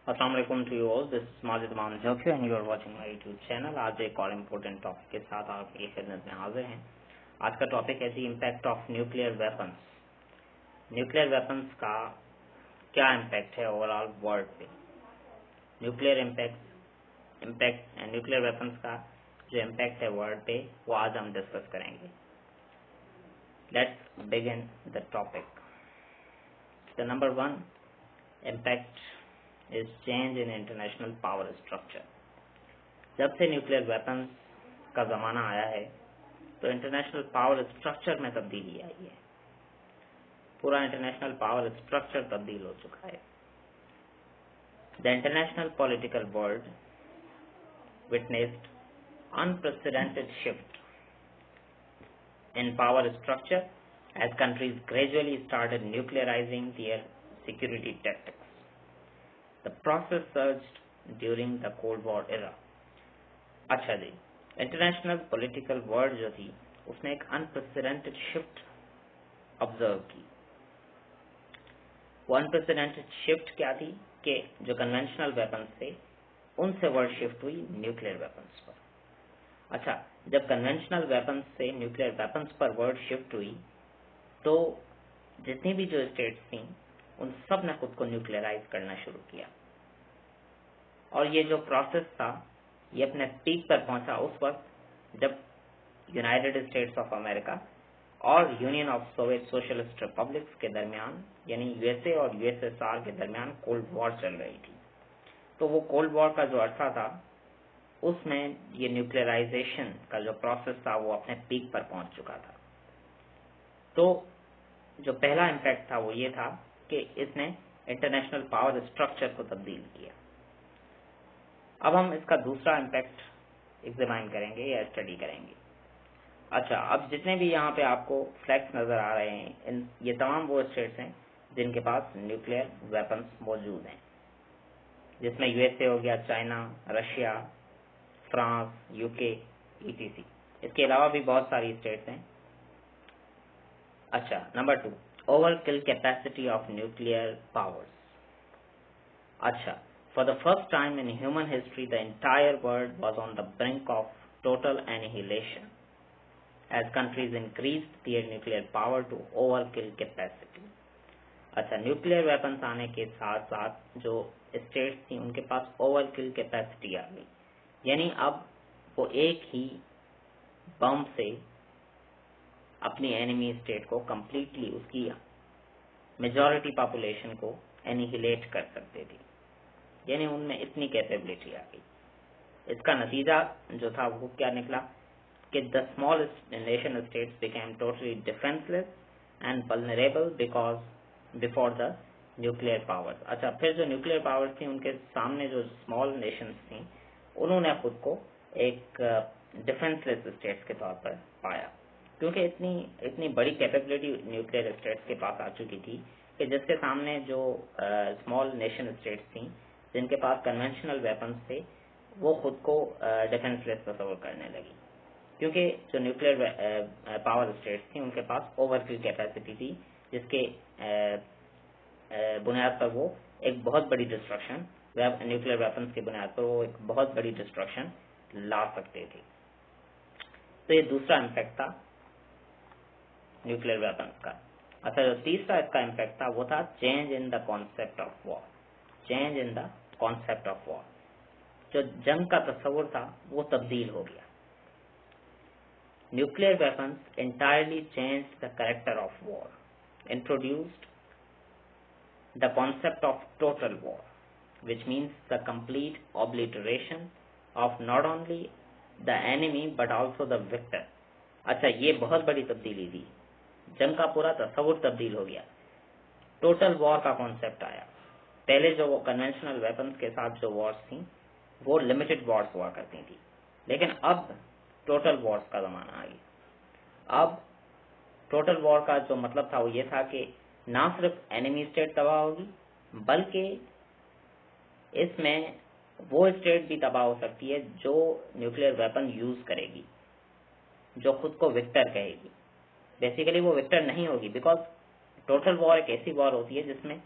अस्सलाम वालेकुम to you all. This is Majid Maan जोकी and you are watching my YouTube channel. आज एक और इम्पोर्टेंट टॉपिक के साथ आपकी खिदमत में हाजिर हैं। आज का टॉपिक है the impact of nuclear weapons. Nuclear weapons का क्या इम्पैक्ट है ओवरऑल वर्ल्ड पे। न्यूक्लियर इम्पैक्ट न्यूक्लियर वेपन्स का जो इम्पैक्ट है वर्ल्ड पे वो आज हम डिस्कस करेंगे। Let's begin the topic. The number 1 impact is change in international power structure. जब से न्यूक्लियर वेपन्स का जमाना आया है तो इंटरनेशनल पावर स्ट्रक्चर में तब्दीली आई है। पूरा इंटरनेशनल पावर स्ट्रक्चर तब्दील हो चुका है। The international political world witnessed unprecedented shift in power structure as countries gradually started nuclearizing their security tactics. The process surged during the Cold War era. अच्छा जी, international political world जो थी उसने एक unprecedented shift observe की। वो unprecedented shift क्या थी कि जो कन्वेंशनल वेपन्स थे उनसे वर्ल्ड शिफ्ट हुई न्यूक्लियर वेपन्स पर। अच्छा, जब कन्वेंशनल वेपन्स से न्यूक्लियर वेपन्स पर वर्ल्ड शिफ्ट हुई तो जितनी भी जो स्टेट्स थी उन सब ने खुद को न्यूक्लियराइज करना शुरू किया। और ये जो प्रोसेस था ये अपने पीक पर पहुंचा उस वक्त जब यूनाइटेड स्टेट्स ऑफ अमेरिका और union of Soviet socialist republics के दरमियान यानी यूएसए और यूएसएसआर के दरमियान कोल्ड वॉर चल रही थी। तो वो कोल्ड वॉर का जो अरसा था उसमें ये न्यूक्लियराइजेशन का जो प्रोसेस था वो अपने पीक पर पहुंच चुका था। तो जो पहला इम्पैक्ट था वो ये था कि इसने इंटरनेशनल पावर स्ट्रक्चर को तब्दील किया। अब हम इसका दूसरा इम्पैक्ट एग्जामाइन करेंगे या स्टडी करेंगे। अच्छा, अब जितने भी यहाँ पे आपको फ्लैग्स नजर आ रहे हैं ये तमाम वो स्टेट्स हैं जिनके पास न्यूक्लियर वेपन्स मौजूद हैं, जिसमें यूएसए हो गया, China, Russia, France, UK, etc. इसके अलावा भी बहुत सारी स्टेट्स हैं। अच्छा, number 2 overkill capacity of nuclear powers. अच्छा, for the first time in human history the entire world was on the brink of total annihilation as countries increased their nuclear power to overkill capacity. अच्छा, nuclear weapons आने के साथ साथ जो states थी उनके पास overkill capacity आ गई, यानी अब वो एक ही बम से अपनी एनिमी स्टेट को कंप्लीटली उसकी मेजॉरिटी पॉपुलेशन को एनिहिलेट कर सकते थे, यानी उनमें इतनी कैपेबिलिटी आ गई। इसका नतीजा जो था वो क्या निकला कि the small nation states became totally defenseless and vulnerable before the nuclear powers. अच्छा, फिर जो न्यूक्लियर पावर्स थी उनके सामने जो स्मॉल नेशंस थी उन्होंने खुद को एक डिफेंसलेस स्टेट्स के तौर पर पाया, क्योंकि इतनी बड़ी कैपेबिलिटी न्यूक्लियर स्टेट्स के पास आ चुकी थी कि जिसके सामने जो स्मॉल नेशन स्टेट्स थी जिनके पास कन्वेंशनल वेपन्स थे वो खुद को डिफेंसलेस तस्वर करने लगी, क्योंकि जो न्यूक्लियर पावर स्टेट्स थी उनके पास ओवरकिल कैपेसिटी थी, जिसके बुनियाद पर वो एक बहुत बड़ी डिस्ट्रक्शन न्यूक्लियर वेपन्स की बुनियाद पर वो एक बहुत बड़ी डिस्ट्रक्शन ला सकते थे। तो ये दूसरा इम्पैक्ट था न्यूक्लियर वेपन्स का। अच्छा, जो तीसरा इसका इम्पैक्ट था वो था change in the concept of war. Change in the concept of war, जो जंग का तस्वुर था वो तब्दील हो गया। Nuclear weapons entirely changed the character of war, introduced the concept of total war, which means the complete obliteration of not only the enemy but also the victor. अच्छा, ये बहुत बड़ी तब्दीली थी, जंग का पूरा तस्वुर तब्दील हो गया। टोटल वॉर का कॉन्सेप्ट आया। पहले जो वो कन्वेंशनल वेपन्स के साथ जो वॉर्स थी वो लिमिटेड वॉर्स हुआ करती थी, लेकिन अब टोटल वॉर्स का जमाना आ गया। अब टोटल वॉर का जो मतलब था वो ये था कि ना सिर्फ एनिमी स्टेट तबाह होगी बल्कि इसमें वो स्टेट भी तबाह हो सकती है जो न्यूक्लियर वेपन यूज करेगी, जो खुद को विक्टर कहेगी। बेसिकली वो विक्टर नहीं होगी, बिकॉज टोटल वॉर एक ऐसी वॉर होती है जिसमें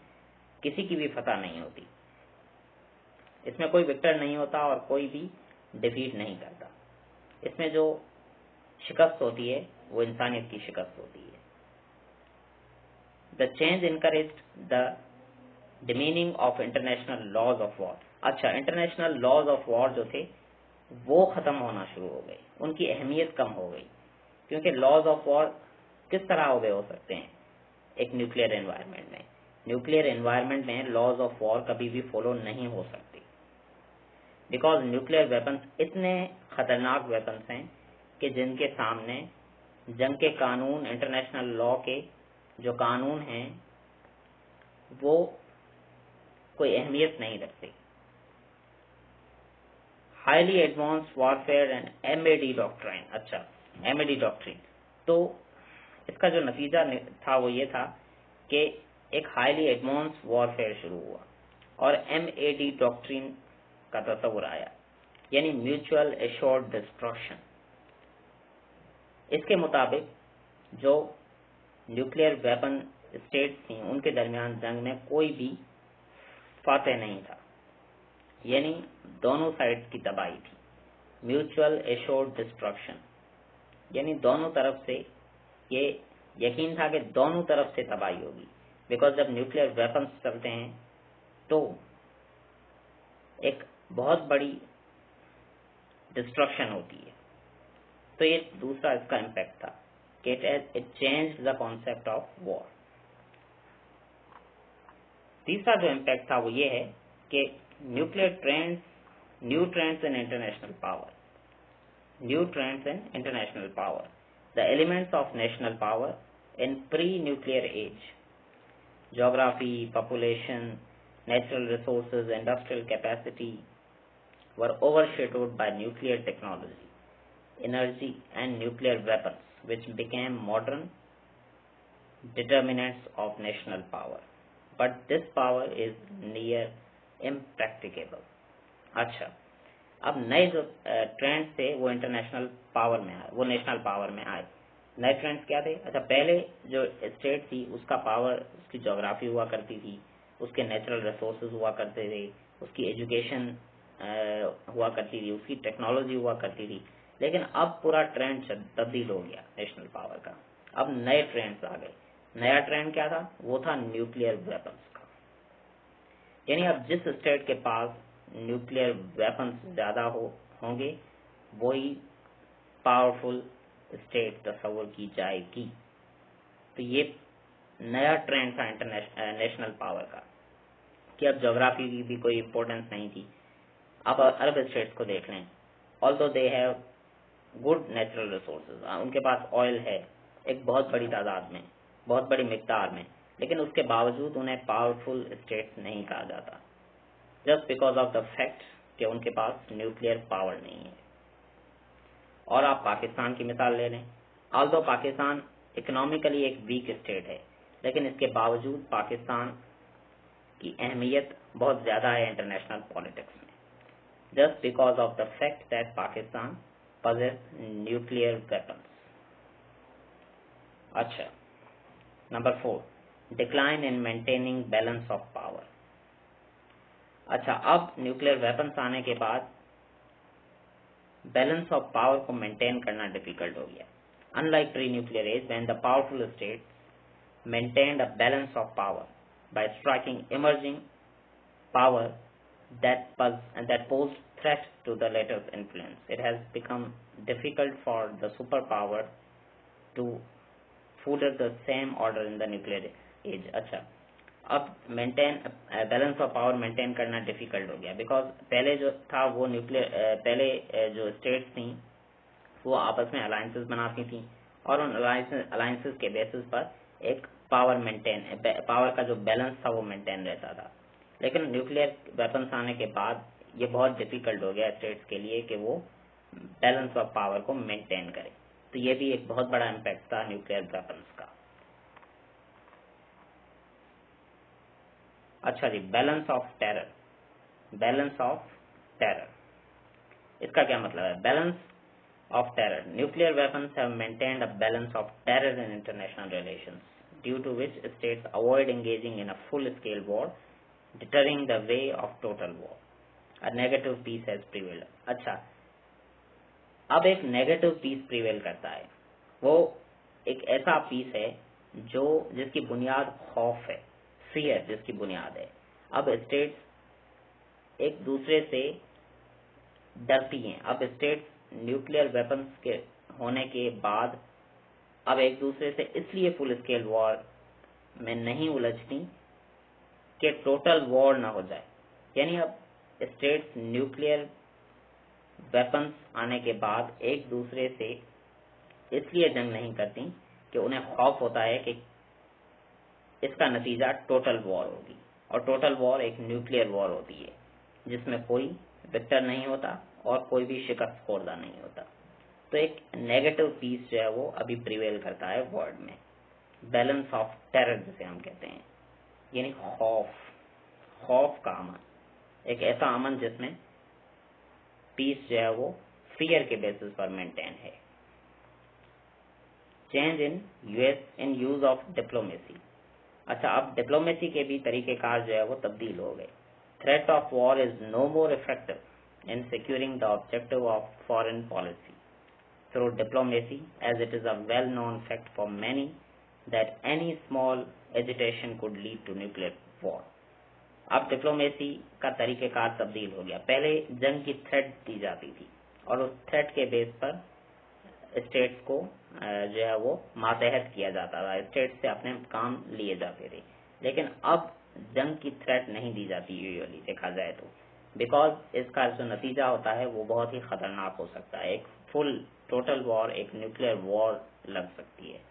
किसी की भी फतह नहीं होती। इसमें कोई विक्टर नहीं होता और कोई भी डिफीट नहीं करता। इसमें जो शिकस्त होती है वो इंसानियत की शिकस्त होती है। The change encouraged the demeaning of international laws of war. अच्छा, इंटरनेशनल लॉज ऑफ वॉर जो थे वो खत्म होना शुरू हो गए, उनकी अहमियत कम हो गई, क्योंकि लॉज ऑफ वॉर किस तरह हो सकते हैं एक न्यूक्लियर एनवायरनमेंट में। न्यूक्लियर एनवायरनमेंट में लॉज ऑफ वॉर कभी भी फॉलो नहीं हो सकती, बिकॉज न्यूक्लियर वेपन्स इतने खतरनाक वेपन्स हैं कि जिनके सामने जंग के कानून, इंटरनेशनल लॉ के जो कानून हैं वो कोई अहमियत नहीं रखते। Highly advanced warfare and MAD doctrine. अच्छा, MAD डॉक्ट्रिन, तो इसका जो नतीजा था वो ये था कि एक हाईली एडवांस्ड वॉरफेयर शुरू हुआ और MAD डॉक्ट्रिन का तस्वुर आया, यानी म्यूचुअल एश्योर्ड डिस्ट्रक्शन। इसके मुताबिक जो न्यूक्लियर वेपन स्टेट्स थी उनके दरमियान जंग में कोई भी फातेह नहीं था, यानी दोनों साइड की तबाही थी। म्यूचुअल एश्योर्ड डिस्ट्रक्शन, यानी दोनों तरफ से ये यकीन था कि दोनों तरफ से तबाही होगी, बिकॉज जब न्यूक्लियर वेपन्स चलते हैं तो एक बहुत बड़ी डिस्ट्रक्शन होती है। तो ये दूसरा इसका इम्पैक्ट था कि it change the concept of war. तीसरा जो इम्पैक्ट था वो ये है कि nuclear trends, new trends in international power, new trends in international power, the elements of national power in pre nuclear age, geography, population, natural resources, industrial capacity were overshadowed by nuclear technology, energy and nuclear weapons, which became modern determinants of national power. But this power is near impracticable. अच्छा, अब नए जो trends थे वो international power में आए, वो national power में आए। नए ट्रेंड्स क्या थे? अच्छा, पहले जो स्टेट थी उसका पावर, उसकी ज्योग्राफी हुआ करती थी, उसके नेचुरल रिसोर्सेज हुआ करते थे, उसकी एजुकेशन हुआ करती थी, उसकी टेक्नोलॉजी हुआ करती थी। लेकिन अब पूरा ट्रेंड तब्दील हो गया नेशनल पावर का। अब नए ट्रेंड्स आ गए। नया ट्रेंड क्या था? वो था न्यूक्लियर वेपन्स का। यानी अब जिस स्टेट के पास न्यूक्लियर वेपन्स ज्यादा होंगे वही पावरफुल स्टेट तस्वर की जाएगी। तो ये नया ट्रेंड था नेशनल पावर का कि अब ज्योग्राफी की भी कोई इम्पोर्टेंस नहीं थी। अब अरब स्टेट्स को देख लें, although they have good natural resources, उनके पास ऑयल है एक बहुत बड़ी तादाद में, बहुत बड़ी मिकदार में, लेकिन उसके बावजूद उन्हें पावरफुल स्टेट्स नहीं कहा जाता, just because of the fact कि उनके पास न्यूक्लियर पावर नहीं है। और आप पाकिस्तान की मिसाल ले लें, ऑल्दो पाकिस्तान इकोनॉमिकली एक वीक स्टेट है, लेकिन इसके बावजूद पाकिस्तान की अहमियत बहुत ज्यादा है इंटरनेशनल पॉलिटिक्स में, just because of the fact that Pakistan possess nuclear weapons. अच्छा, number 4, decline in maintaining balance of power. अच्छा, अब न्यूक्लियर वेपन्स आने के बाद बैलेंस ऑफ पावर को मेंटेन करना डिफिकल्ट हो गया। Unlike pre nuclear age when the powerful states maintained a balance of power by striking emerging power that posed threat to the latter's influence, it has become difficult for the superpower to further the same order in the nuclear age. अच्छा, अब balance of power maintain करना difficult हो गया, because पहले जो था वो पहले जो स्टेट्स थी वो आपस में अलायंसेस बनाती थी और उन अलायंसेस के बेसिस पर एक पावर का जो बैलेंस था वो मेंटेन रहता था। लेकिन न्यूक्लियर वेपन्स आने के बाद ये बहुत डिफिकल्ट हो गया स्टेट्स के लिए कि वो बैलेंस ऑफ पावर को मेंटेन करें। तो ये भी एक बहुत बड़ा इम्पैक्ट था न्यूक्लियर वेपन्स का। अच्छा जी, balance of terror. Balance of terror, इसका क्या मतलब है? Balance of terror, nuclear weapons have maintained a balance of terror in international relations due to which states avoid engaging in a full scale war, deterring the way of total war. A negative peace has prevailed. अच्छा, अब एक negative piece prevail करता है, वो एक ऐसा piece है जो जिसकी बुनियाद खौफ है, फियर जिसकी बुनियाद है। अब स्टेट्स एक दूसरे से डरती हैं। अब स्टेट्स न्यूक्लियर वेपन्स के होने के बाद अब एक दूसरे से इसलिए फुल स्केल वॉर में नहीं उलझती कि टोटल वॉर ना हो जाए। यानी अब स्टेट्स न्यूक्लियर वेपन्स आने के बाद एक दूसरे से इसलिए जंग नहीं करती कि उन्हें खौफ होता है कि इसका नतीजा टोटल वॉर होगी, और टोटल वॉर एक न्यूक्लियर वॉर होती है जिसमें कोई विक्टर नहीं होता और कोई भी शिकस्त खोरदा नहीं होता। तो एक नेगेटिव पीस जो है वो अभी प्रिवेल करता है वर्ल्ड में, बैलेंस ऑफ टेरर जिसे हम कहते हैं, यानी खौफ का अमन, एक ऐसा अमन जिसमें पीस जो है वो फियर के बेसिस पर मेंटेन है। Change in use of diplomacy. अच्छा, अब डिप्लोमेसी के भी तरीकेकार जो है वो तब्दील हो गए। Threat of war is no more effective in securing the objective of foreign policy through diplomacy, as it is a well known fact for many that any small agitation could lead to nuclear war. अब diplomacy का तरीकेकार तब्दील हो गया। पहले जंग की threat दी जाती थी और उस थ्रेट के बेस पर स्टेट्स को जो है वो मातहत किया जाता था, स्टेट्स से अपने काम लिए जाते थे। लेकिन अब जंग की थ्रेट नहीं दी जाती यूजुअली देखा जाए तो, बिकॉज इसका जो नतीजा होता है वो बहुत ही खतरनाक हो सकता है। एक फुल टोटल वॉर, एक न्यूक्लियर वॉर लग सकती है।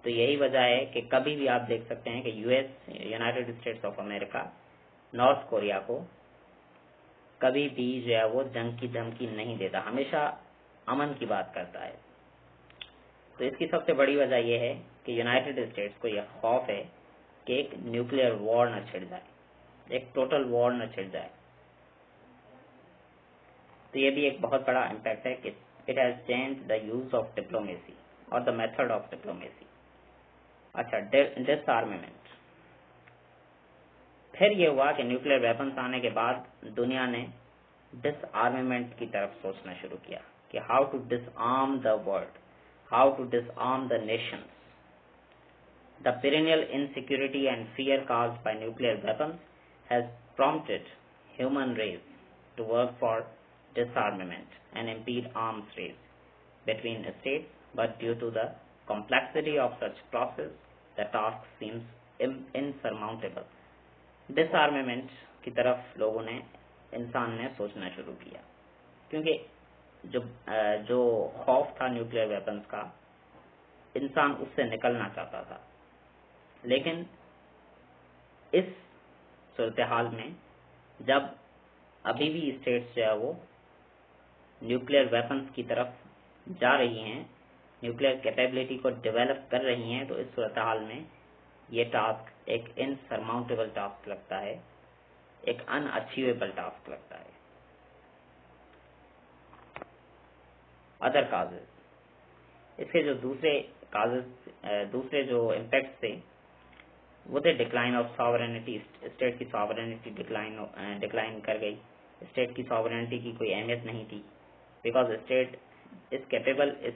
तो यही वजह है कि कभी भी आप देख सकते हैं कि US, United states of America, north Korea को कभी भी जो है वो जंग की धमकी नहीं देता, हमेशा अमन की बात करता है। तो इसकी सबसे बड़ी वजह यह है कि यूनाइटेड स्टेट्स को यह खौफ है कि एक न्यूक्लियर वॉर न छिड़ जाए, एक टोटल वॉर न छिड़ जाए। तो ये भी एक बहुत बड़ा इम्पैक्ट है कि it has change the use of diplomacy और द मेथड ऑफ डिप्लोमेसी। अच्छा, डिसआर्मामेंट। फिर ये हुआ कि न्यूक्लियर वेपन्स आने के बाद दुनिया ने डिसआर्मामेंट की तरफ सोचना शुरू किया कि how to disarm the world, how to disarm the nations. The perennial insecurity and fear caused by nuclear weapons has prompted human race to work for disarmament and impede arms race between states, but due to the complexity of such process, the task seems insurmountable. Disarmament की तरफ लोगों ने, इंसान ने सोचना शुरू किया, क्योंकि जो खौफ था न्यूक्लियर वेपन्स का, इंसान उससे निकलना चाहता था। लेकिन इस सूरत हाल में जब अभी भी स्टेट्स जो है वो न्यूक्लियर वेपन्स की तरफ जा रही हैं, न्यूक्लियर कैपेबिलिटी को डेवलप कर रही हैं, तो इस सूरत हाल में ये टास्क एक इनसरमाउंटेबल टास्क लगता है, एक अनअचीवेबल टास्क लगता है। अदर काजेज, इसके जो दूसरे काजेज, दूसरे जो इम्पैक्ट थे वो थे डिक्लाइन ऑफ सॉवरेनिटी। स्टेट की सॉवरेनिटी डिक्लाइन कर गई। स्टेट की सॉवरेनिटी की कोई अहमियत नहीं थी, बिकॉज स्टेट इस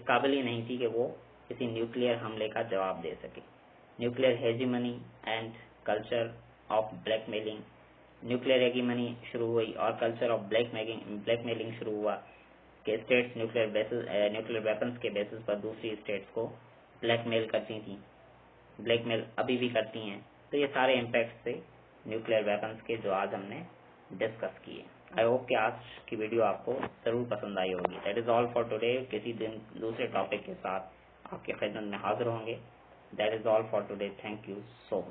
काबिल ही नहीं थी कि वो किसी न्यूक्लियर हमले का जवाब दे सके। Nuclear hegemony and culture of blackmailing, nuclear hegemony शुरू हुई और कल्चर ऑफ ब्लैकमेलिंग शुरू हुआ कि स्टेट्स न्यूक्लियर वेपन्स के बेसिस पर दूसरी स्टेट्स को ब्लैकमेल करती थी, ब्लैकमेल अभी भी करती हैं। तो ये सारे इम्पैक्ट्स थे न्यूक्लियर वेपन्स के जो आज हमने डिस्कस किए। आई होप कि आज की वीडियो आपको जरूर पसंद आई होगी। That is all for today. किसी दिन दूसरे टॉपिक के साथ आपके खिदमत में हाजिर होंगे। That is all for today. Thank you so much.